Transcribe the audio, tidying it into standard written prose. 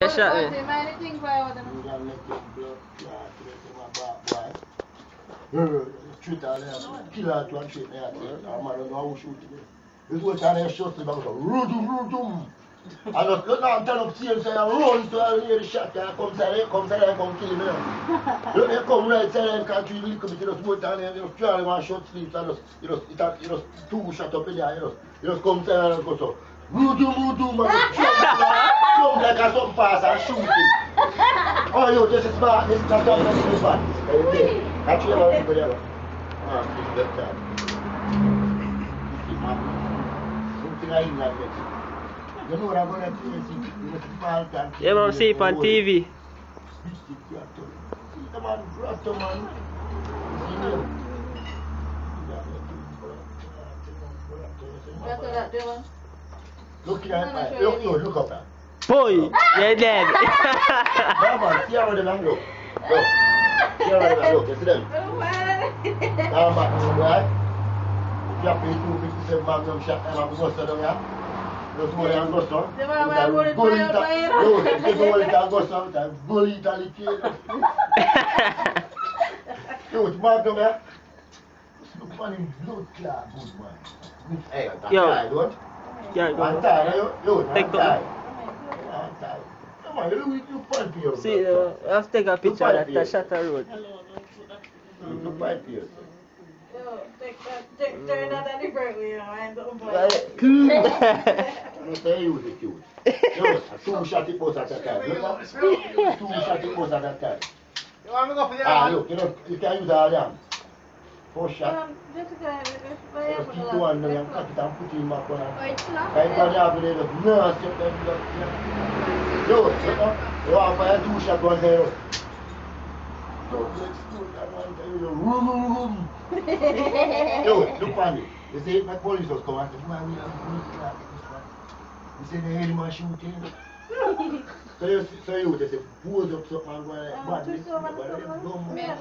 shot me. Treat all them, kill her to and treat me. I'm not know who shoot me. This whole time they shot me back, rudum. And just look now and turn up team, say, run to hear the shot, come kill me. Look, they come right side and can't treat little bit, you just whole time, you just try one shot sleep, and you just two shot up in there, you just come side and go so. Rudum, man, jump like a some pass and shoot him. Oh, yo, this is bad, this is not something this is bad. Actually, I'm going to go there. Something I like it. You know what I'm going to do? Yeah, man, see it on TV. Look at look up there. Boy, you're dead. Yeah, man, see how they look. Look. See how they look. You see them? Now, man, right? You have to eat 257 magnum shot and I'm going to go down. Just go there and go down. Go eat and go down. Go eat and lick it. Dude, magnum, yeah? Look, man, him blood clot good, man. Hey, I'm tired, don't you? Yeah, go. I'm tired, yo. Take I'm tired. Come on, you fight for yourself. See, let's take a picture of that Shatter Road. You fight for yourself. Yo, turn that any break with you, man. Don't I'm say you the cute. Yo, two shot it both at that time. Two shot it both at that time. You want me to go for the Look, you can use all them. 4 shots. Just Keep the one and cut it and put it in my corner. I can't have it, no, step them blood. Yo, you want fire 2 shot one there. Yo, let's do that one. Yo, look on it. They say my police was coming. I said, man, we have a good class. They say they heard my shooting. So you, they say, pose up something and go like, bad.